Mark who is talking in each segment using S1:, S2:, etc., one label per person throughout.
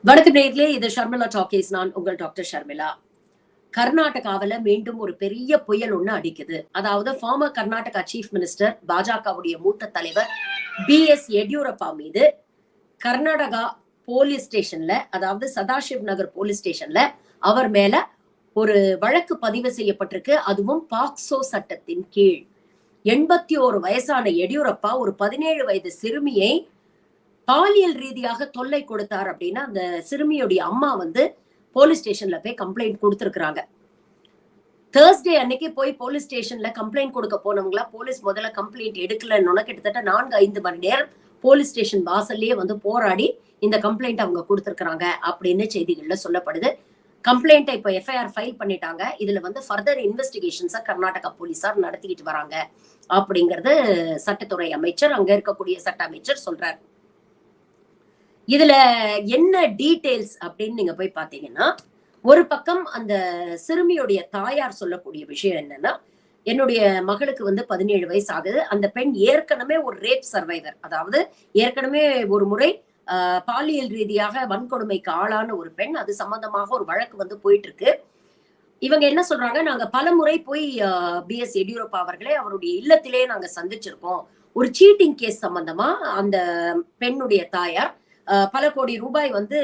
S1: வணக்கம் நேயர்களே, இது ஷர்மிளா டாக்கீஸ். நான் உங்கள் டாக்டர் ஷர்மிளா. கர்நாடகாவுல மீண்டும் ஒரு பெரிய புயல் ஒண்ணு அடிக்குது. அதாவது ஃபார்மர் கர்நாடகா சீஃப் மினிஸ்டர், பாஜகவுடைய மூத்த தலைவர் எடியூரப்பா மீது கர்நாடகா போலீஸ் ஸ்டேஷன்ல, அதாவது சதாசிவ் நகர் போலீஸ் ஸ்டேஷன்ல அவர் மேல ஒரு வழக்கு பதிவு செய்யப்பட்டிருக்கு. அதுவும் பாக்சோ சட்டத்தின் கீழ். 81 வயசான எடியூரப்பா ஒரு 17 வயது சிறுமியை பாலியல் ரீதியாக தொல்லை கொடுத்தார் அப்படின்னு அந்த சிறுமியுடைய அம்மா வந்து போலீஸ் ஸ்டேஷன்ல போய் கம்ப்ளைண்ட் கொடுத்திருக்கிறாங்க. தேர்ஸ்டே அன்னைக்கு போய் போலீஸ் ஸ்டேஷன்ல கம்ப்ளைண்ட் கொடுக்க போனவங்களா போலீஸ் முதல்ல கம்ப்ளைண்ட் எடுக்கலன்னு கிட்டத்தட்ட 4-5 மணி நேரம் போலீஸ் ஸ்டேஷன் வாசல்லயே வந்து போராடி இந்த கம்ப்ளைண்ட் அவங்க கொடுத்திருக்கிறாங்க அப்படின்னு செய்திகள்ல சொல்லப்படுது. கம்ப்ளைண்ட்டை இப்ப எஃப்ஐஆர் ஃபைல் பண்ணிட்டாங்க. இதுல வந்து ஃபர்தர் இன்வெஸ்டிகேஷன்ஸ கர்நாடகா போலீசார் நடத்திக்கிட்டு வராங்க அப்படிங்கறது சட்டத்துறை அமைச்சர், அங்க இருக்கக்கூடிய சட்ட அமைச்சர் சொல்றாரு. இதுல என்ன டீடைல்ஸ் அப்படின்னு நீங்க போய் பாத்தீங்கன்னா, ஒரு பக்கம் அந்த சிறுமியுடைய தாயார் சொல்லக்கூடிய விஷயம் என்னன்னா, என்னுடைய மகளுக்கு வந்து 17 வயசு ஆகுது. அந்த பெண் ஏற்கனவே ஒரு ரேப் சர்வைவர், அதாவது ஏற்கனவே ஒரு முறை பாலியல் ரீதியாக வன்கொடுமைக்கு ஆளான ஒரு பெண். அது சம்பந்தமாக ஒரு வழக்கு வந்து போயிட்டு இருக்கு. இவங்க என்ன சொல்றாங்க, நாங்க பல முறை போய் எடியூரப்பா அவர்களே அவருடைய இல்லத்திலே நாங்க சந்திச்சிருக்கோம். ஒரு சீட்டிங் கேஸ் சம்பந்தமா அந்த பெண்ணுடைய தாயார் பல கோடி ரூபாய் வந்து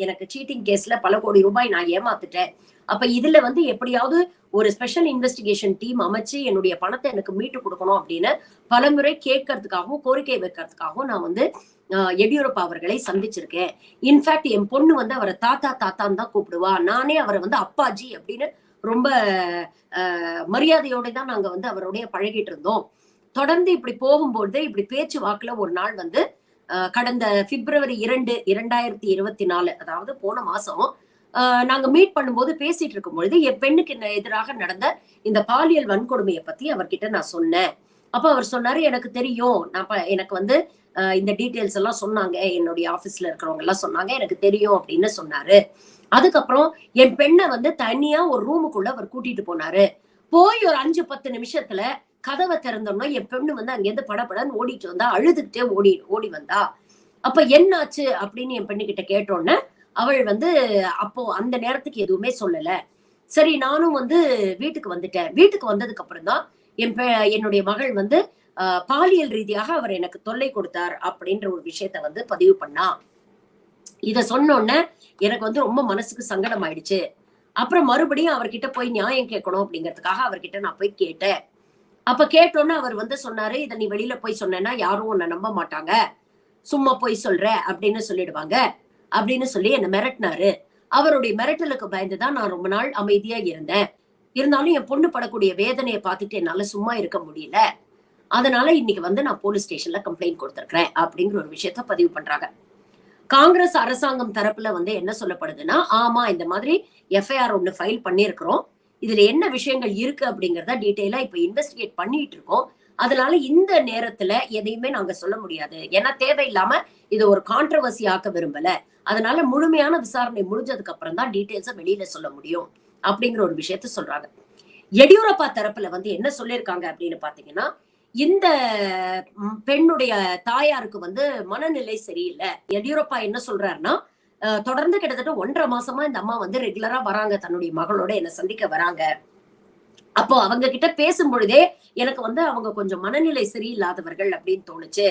S1: எனக்கு சீட்டிங் கேஸ்ல பல கோடி ரூபாய் நான் ஏமாத்துட்டேன். அப்ப இதுல வந்து எப்படியாவது ஒரு ஸ்பெஷல் இன்வெஸ்டிகேஷன் டீம் அமைச்சு என்னுடைய பணத்தை எனக்கு மீட்டு கொடுக்கணும் அப்படின்னு பலமுறை கேட்கறதுக்காகவும் கோரிக்கை வைக்கிறதுக்காகவும் நான் வந்து எடியூரப்பா அவர்களை சந்திச்சிருக்கேன். இன்ஃபேக்ட் என் பொண்ணு வந்து அவரை தாத்தா தாத்தான்னு தான் கூப்பிடுவா. நானே அவரை வந்து அப்பாஜி அப்படின்னு ரொம்ப மரியாதையோட தான் நாங்க வந்து அவருடைய பழகிட்டு இருந்தோம். தொடர்ந்து இப்படி போகும்போது இப்படி பேச்சு வாக்குல ஒரு நாள் வந்து கடந்த பிப்ரவரி 2, 2024, அதாவது போன மாசம் நாங்க மீட் பண்ணும்போது பேசிட்டு இருக்கும் பொழுது என் பெண்ணுக்கு எதிராக நடந்த இந்த பாலியல் வன்கொடுமையை பத்தி அவர்கிட்ட நான் சொன்னேன். அப்ப அவர் சொன்னாரு, எனக்கு தெரியும், எனக்கு வந்து இந்த டீட்டெயில்ஸ் எல்லாம் சொன்னாங்க, என்னுடைய ஆபீஸ்ல இருக்கிறவங்க எல்லாம் சொன்னாங்க, எனக்கு தெரியும் அப்படின்னு சொன்னாரு. அதுக்கப்புறம் என் பெண்ணை வந்து தனியா ஒரு ரூமுக்குள்ள அவர் கூட்டிட்டு போனாரு. போய் ஒரு 5-10 நிமிஷத்துல கதவை திறந்தோம்னா என் பெண்ணு வந்து அங்கேருந்து படப்படன்னு ஓடிட்டு வந்தா, அழுதுகிட்டே ஓடி வந்தா. அப்ப என்னாச்சு அப்படின்னு என் பெண்ணு கிட்ட கேட்டோன்னே அவள் வந்து அப்போ அந்த நேரத்துக்கு எதுவுமே சொல்லல. சரி, நானும் வந்து வீட்டுக்கு வந்துட்டேன். வீட்டுக்கு வந்ததுக்கு அப்புறம் தான் என்னுடைய மகள் வந்து பாலியல் ரீதியாக அவர் எனக்கு தொல்லை கொடுத்தார் அப்படின்ற ஒரு விஷயத்த வந்து பதிவு பண்ணா. இத சொன்னோன்னே எனக்கு வந்து ரொம்ப மனசுக்கு சங்கடம் ஆயிடுச்சு. அப்புறம் மறுபடியும் அவர்கிட்ட போய் நியாயம் கேட்கணும் அப்படிங்கிறதுக்காக அவர்கிட்ட நான் போய் கேட்டேன். அப்ப கேட்டோன்னு அவர் வந்து சொன்னாரு, இத நீ வெளியில போய் சொன்னேன்னா யாரும் உன்னை நம்ப மாட்டாங்க, சும்மா போய் சொல்ற அப்படின்னு சொல்லிடுவாங்க அப்படின்னு சொல்லி என்ன மிரட்டினாரு. அவருடைய மிரட்டலுக்கு பயந்துதான் நான் ரொம்ப நாள் அமைதியா இருந்தேன். இருந்தாலும் என் பொண்ணு படக்கூடிய வேதனையை பார்த்துட்டு என்னால சும்மா இருக்க முடியல. அதனால இன்னைக்கு வந்து நான் போலீஸ் ஸ்டேஷன்ல கம்ப்ளைண்ட் கொடுத்திருக்கிறேன் அப்படிங்கிற ஒரு விஷயத்த பதிவு பண்றாங்க. காங்கிரஸ் அரசாங்கம் தரப்புல வந்து என்ன சொல்லப்படுதுன்னா, ஆமா, இந்த மாதிரி எஃப்ஐஆர் ஒண்ணு ஃபைல் பண்ணிருக்கிறோம், இதுல என்ன விஷயங்கள் இருக்கு அப்படிங்கறத டீடைலா இப்ப இன்வெஸ்டிகேட் பண்ணிட்டு இருக்கோம். அதனால இந்த நேரத்துல எதையுமே நாங்க சொல்ல முடியாது. ஏன்னா தேவையில்லாம இது ஒரு கான்ட்ரவர்சி ஆக்க விரும்பல. அதனால முழுமையான விசாரணை முடிஞ்சதுக்கு அப்புறம் தான் டீடைல்ஸ வெளியில சொல்ல முடியும் அப்படிங்கிற ஒரு விஷயத்த சொல்றாங்க. எடியூரப்பா தரப்புல வந்து என்ன சொல்லியிருக்காங்க அப்படின்னு பாத்தீங்கன்னா, இந்த பெண்ணுடைய தாயாருக்கு வந்து மனநிலை சரியில்லை. எடியூரப்பா என்ன சொல்றாருன்னா, தொடர்ந்து கிட்டத்தட்ட 1.5 மாசமா இந்த அம்மா வந்து ரெகுலரா வராங்க, தன்னுடைய மகளோட என்ன சந்திக்க வராங்க. அப்போ அவங்க கிட்ட பேசும் பொழுதே எனக்கு வந்து அவங்க கொஞ்சம் மனநிலை சரியில்லாதவர்கள் அப்படின்னு தோணுச்சு.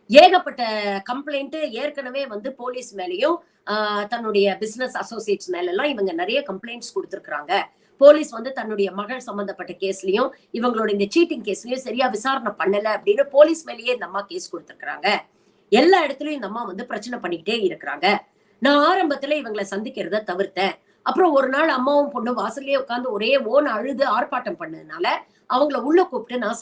S1: ஏகப்பட்ட கம்ப்ளைண்ட் ஏற்கனவே வந்து போலீஸ் மேலயும் தன்னுடைய பிசினஸ் அசோசியேட்ஸ் மேல எல்லாம் இவங்க நிறைய கம்ப்ளைண்ட்ஸ் கொடுத்திருக்காங்க. போலீஸ் வந்து தன்னுடைய மகள் சம்பந்தப்பட்ட கேஸ்லயும் இவங்களோட இந்த சீட்டிங் கேஸ்லயும் சரியா விசாரணை பண்ணல அப்படின்னு போலீஸ் மேலேயே இந்த அம்மா கேஸ் கொடுத்திருக்காங்க. எல்லா இடத்துலயும் இந்த அம்மா வந்து பிரச்சனை பண்ணிக்கிட்டே இருக்கிறாங்க. நான் ஆரம்பத்துல இவங்களை சந்திக்கிறத தவிர்த்தேன். அப்புறம் ஒரு நாள் அம்மாவும் பொண்ணு வாசல்லயே உட்கார்ந்து ஒரே ஓன அழுது ஆர்ப்பாட்டம் பண்ணதுனால அவங்கள உள்ள கூப்பிட்டு நான்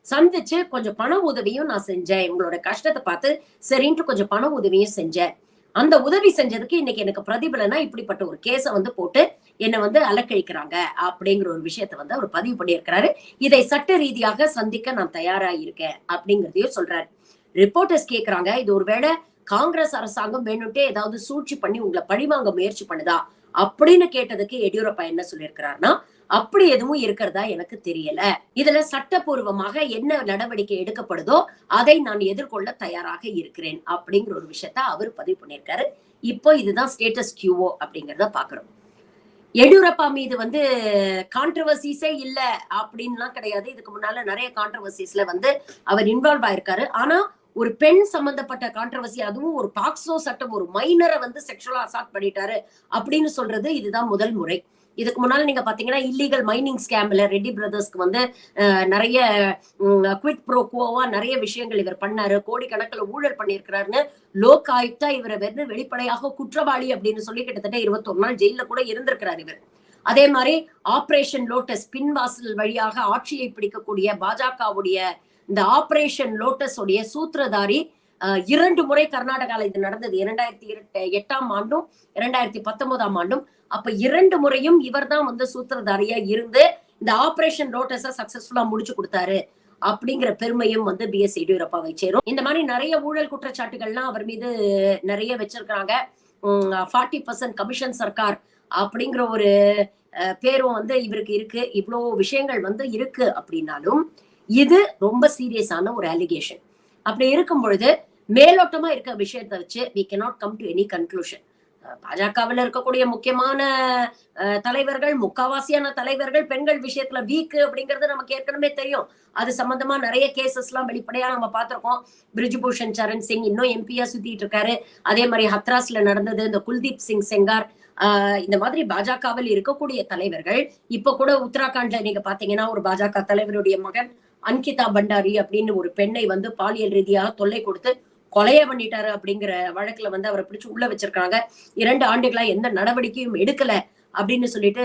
S1: சந்திச்சு கொஞ்சம் பண உதவியும் நான் செஞ்சேன். இவங்களோட கஷ்டத்தை பார்த்து சரின்ட்டு கொஞ்சம் பண உதவியும் செஞ்சேன். அந்த உதவி செஞ்சதுக்கு இன்னைக்கு எனக்கு பிரதிபலனா இப்படிப்பட்ட ஒரு கேஸ வந்து போட்டு என்ன வந்து அலக்கழிக்கிறாங்க அப்படிங்கிற ஒரு விஷயத்த வந்து அவர் பதிவு பண்ணியிருக்கிறாரு. இதை சட்ட ரீதியாக சந்திக்க நான் தயாரா இருக்கேன் அப்படிங்கறதையும் சொல்றாரு. ரிப்போர்ட்டர்ஸ் கேக்குறாங்க, இது ஒருவேளை காங்கிரஸ் அரசாங்கம் வேணும்ட்டே ஏதாவது சூழ்ச்சி பண்ணி உங்களை பழிவாங்க முயற்சி பண்ணுதா அப்படின்னு கேட்டதுக்கு எடியூரப்பா என்ன சொல்லியிருக்கிறாருன்னா, அப்படி எதுவும் இருக்கிறதா எனக்கு தெரியல. இதுல சட்டப்பூர்வமாக என்ன நடவடிக்கை எடுக்கப்படுதோ அதை நான் எதிர்கொள்ள தயாராக இருக்கிறேன் அப்படிங்கிற ஒரு விஷயத்த அவர் பதிவு பண்ணியிருக்காரு. இப்போ இதுதான் ஸ்டேட்டஸ் கியூஓ அப்படிங்கறத பாக்குறோம். எடியூரப்பா மீது வந்து கான்ட்ரவர்சிஸே இல்ல அப்படின்லாம் கிடையாது. இதுக்கு முன்னால நிறைய கான்ட்ரவர்சிஸ்ல வந்து அவர் இன்வால்வ் ஆயிருக்காரு. ஆனா ஒரு பெண் சம்பந்தப்பட்ட கான்ட்ரவர்சி, அதுவும் ஒரு பாக்சோ சட்டம், ஒரு மைனரை வந்து செக்ஷுவலா அசால்ட் பண்ணிட்டாரு அப்படின்னு சொல்றது இதுதான் முதல் முறை. இதுக்கு முன்னால நீங்க பாத்தீங்கன்னா இல்லீகல் மைனிங் ஸ்கேம்ல ரெட்டி பிரதர்ஸ்க்கு வந்து நிறைய குவிட் ப்ரோகோவா நிறைய விஷயங்கள் இவர் பண்ணாரு, கோடிக்கணக்கில் ஊழல் பண்ணியிருக்கிறாருன்னு லோக் ஆயுக்தா இவரை வந்து வெளிப்படையாக குற்றவாளி அப்படின்னு சொல்லி கிட்டத்தட்ட 21 நாள் ஜெயில கூட இருந்திருக்கிறார் இவர். அதே மாதிரி ஆபரேஷன் லோட்டஸ் பின்வாசல் வழியாக ஆட்சியை பிடிக்கக்கூடிய பாஜகவுடைய இந்த ஆபரேஷன் லோட்டஸ் உடைய சூத்திரதாரி 2 முறை கர்நாடகால இது நடந்தது. 2008ஆம் ஆண்டும் 2019ஆம் ஆண்டும். அப்ப 2 முறையும் இவர் தான் வந்து சூத்திரதாரியா இருந்து இந்த ஆபரேஷன் லோட்டஸ சக்சஸ்ஃபுல்லா முடிச்சு கொடுத்தாரு அப்படிங்கிற பெருமையும் வந்து பி.எஸ். எடியூரப்பாவை சேரும். இந்த மாதிரி நிறைய ஊழல் குற்றச்சாட்டுகள்லாம் அவர் மீது நிறைய வச்சிருக்காங்க. 40% கமிஷன் சர்க்கார் அப்படிங்கிற ஒரு பேரும் வந்து இவருக்கு இருக்கு. இவ்வளவு விஷயங்கள் வந்து இருக்கு அப்படின்னாலும் இது ரொம்ப சீரியஸான ஒரு அலிகேஷன். அப்படி இருக்கும் பொழுது மேலோட்டமா இருக்க விஷயத்தை வச்சு we cannot come to any conclusion. பாஜகவில் இருக்கக்கூடிய முக்கியமான தலைவர்கள், முக்காவாசியான தலைவர்கள் பெண்கள் விஷயத்துல வீக் அப்படிங்கிறது நமக்கு ஏற்கனவே தெரியும். அது சம்பந்தமா நிறைய கேசஸ் எல்லாம் வெளிப்படையா நம்ம பார்த்திருக்கோம். பிரிஜ்பூஷன் சரண் சிங் இன்னும் எம்பியா சுத்திட்டு இருக்காரு. அதே மாதிரி ஹத்ராஸ்ல நடந்தது இந்த குல்தீப் சிங் செங்கார். இந்த மாதிரி பாஜகவில் இருக்கக்கூடிய தலைவர்கள் இப்ப கூட உத்தராகண்ட்ல நீங்க பாத்தீங்கன்னா ஒரு பாஜக தலைவருடைய மகன் அன்கிதா பண்டாரி அப்படின்னு ஒரு பெண்ணை வந்து பாலியல் ரீதியாக தொல்லை கொடுத்து கொலைய பண்ணிட்டாரு அப்படிங்கிற வழக்குல வந்து அவரை பிடிச்சு உள்ள வச்சிருக்காங்க. 2 ஆண்டுகளா எந்த நடவடிக்கையும் எடுக்கல அப்படின்னு சொல்லிட்டு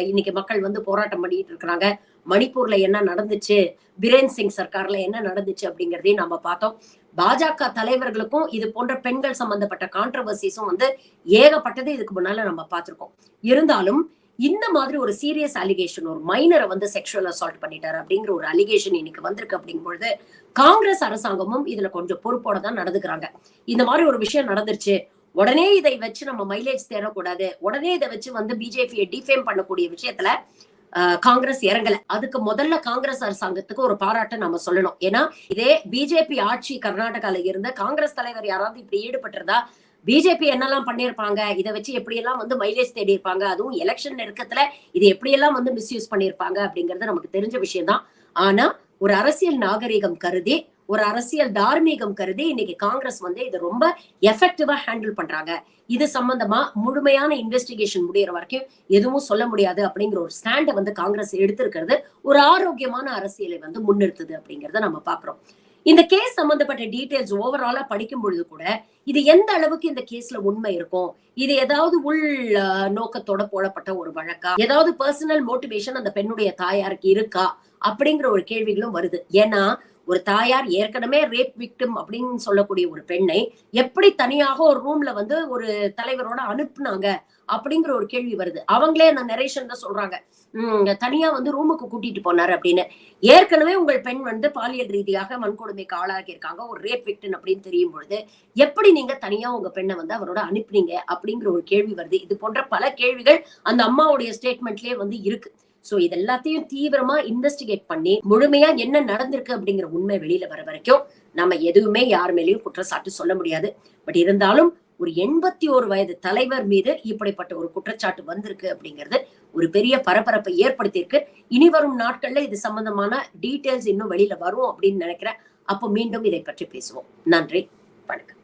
S1: இன்னைக்கு மக்கள் வந்து போராட்டம் பண்ணிட்டு இருக்கிறாங்க. மணிப்பூர்ல என்ன நடந்துச்சு, பிரேன் சிங் சர்க்கார்ல என்ன நடந்துச்சு அப்படிங்கறதையும் நம்ம பார்த்தோம். பாஜக தலைவர்களுக்கும் இது போன்ற பெண்கள் சம்பந்தப்பட்ட கான்ட்ரவர்சிஸும் வந்து ஏகப்பட்டது இதுக்கு முன்னால நம்ம பார்த்திருக்கோம். இருந்தாலும் இந்த மாதிரி ஒரு சீரியஸ் அலிகேஷன், ஒரு மைனரை வந்து செக்ஷுவல் அசால்ட் பண்ணிட்டாரு அப்படிங்கிற ஒரு அலிகேஷன் இன்னைக்கு வந்திருக்கு அப்படிங்கும்பொழுது காங்கிரஸ் அரசாங்கமும் இதுல கொஞ்சம் பொறுப்போட தான் நடந்துக்கிறாங்க. இந்த மாதிரி ஒரு விஷயம் நடந்துருச்சு, உடனே இதை வச்சு நம்ம மைலேஜ் தேடக்கூடாது, உடனே இதை வச்சு வந்து பிஜேபியை டிஃபேம் பண்ணக்கூடிய விஷயத்துல காங்கிரஸ் இறங்கல. அதுக்கு முதல்ல காங்கிரஸ் அரசாங்கத்துக்கு ஒரு பாராட்டை நம்ம சொல்லணும். ஏன்னா இதே பிஜேபி ஆட்சி கர்நாடகால இருந்த காங்கிரஸ் தலைவர் யாராவது இப்படி ஈடுபட்டிருந்தா பிஜேபி என்னெல்லாம் பண்ணிருப்பாங்க, இதை வச்சு எப்படியெல்லாம் வந்து மைலேஜ் தேடி இருப்பாங்க, அதுவும் எலெக்ஷன் நெருக்கத்துல இது எப்படியெல்லாம் வந்து மிஸ்யூஸ் பண்ணிருப்பாங்க அப்படிங்கறது நமக்கு தெரிஞ்ச விஷயம் தான். ஆனா ஒரு அரசியல் நாகரிகம் கருதி, ஒரு அரசியல் தார்மீகம் கருதி இன்னைக்கு காங்கிரஸ் வந்து இதை ரொம்ப எஃபெக்டிவா ஹேண்டில் பண்றாங்க. இது சம்பந்தமா முழுமையான இன்வெஸ்டிகேஷன் முடியற வரைக்கும் எதுவும் சொல்ல முடியாது அப்படிங்கிற ஒரு ஸ்டாண்டை வந்து காங்கிரஸ் எடுத்திருக்கிறது ஒரு ஆரோக்கியமான அரசியலை வந்து முன்னிறுத்துது அப்படிங்கறத நம்ம பாக்குறோம். இந்த கேஸ் சம்பந்தப்பட்ட டீடைல்ஸ் ஓவராலா படிக்கும் பொழுது கூட இது எந்த அளவுக்கு இந்த கேஸ்ல உண்மை இருக்கும், இது ஏதாவது உள் நோக்கத்தோட போடப்பட்ட ஒரு வழக்கா, ஏதாவது பர்சனல் மோட்டிவேஷன் அந்த பெண்ணுடைய தாயாருக்கு இருக்கா அப்படிங்கிற ஒரு கேள்விகளும் வருது. ஏன்னா ஒரு தாயார் ஏற்கனவே ரேப் விக்டிம் அப்படின்னு சொல்லக்கூடிய ஒரு பெண்ணை எப்படி தனியாக ஒரு ரூம்ல வந்து ஒரு தலைவரோட அனுப்புனாங்க அப்படிங்கிற ஒரு கேள்வி வருது. அவங்களே அந்த நரேஷன் தான் சொல்றாங்க, தனியா வந்து ரூமுக்கு கூட்டிட்டு போனாரு அப்படின்னு. ஏற்கனவே உங்கள் பெண் வந்து பாலியல் ரீதியாக வன்கொடுமைக்கு ஆளாகி இருக்காங்க, ஒரு ரேப் விக்டிம் அப்படின்னு தெரியும் பொழுது எப்படி நீங்க தனியா உங்க பெண்ணை வந்து அவரோட அனுப்புனீங்க அப்படிங்கிற ஒரு கேள்வி வருது. இது போன்ற பல கேள்விகள் அந்த அம்மாவுடைய ஸ்டேட்மெண்ட்லயே வந்து இருக்கு. சோ இது எல்லாத்தையும் தீவிரமா இன்வெஸ்டிகேட் பண்ணி முழுமையா என்ன நடந்திருக்கு அப்படிங்கிற உண்மை வெளியில வர வரைக்கும் நம்ம எதுவுமே யார் மேலேயும் குற்றச்சாட்டு சொல்ல முடியாது. பட் இருந்தாலும் ஒரு 81 வயது தலைவர் மீது இப்படிப்பட்ட ஒரு குற்றச்சாட்டு வந்திருக்கு அப்படிங்கிறது ஒரு பெரிய பரபரப்பை ஏற்படுத்தியிருக்கு. இனி வரும் நாட்கள்ல இது சம்பந்தமான டீடைல்ஸ் இன்னும் வெளியில வரும் அப்படின்னு நினைக்கிறேன். அப்போ மீண்டும் இதை பற்றி பேசுவோம். நன்றி, வணக்கம்.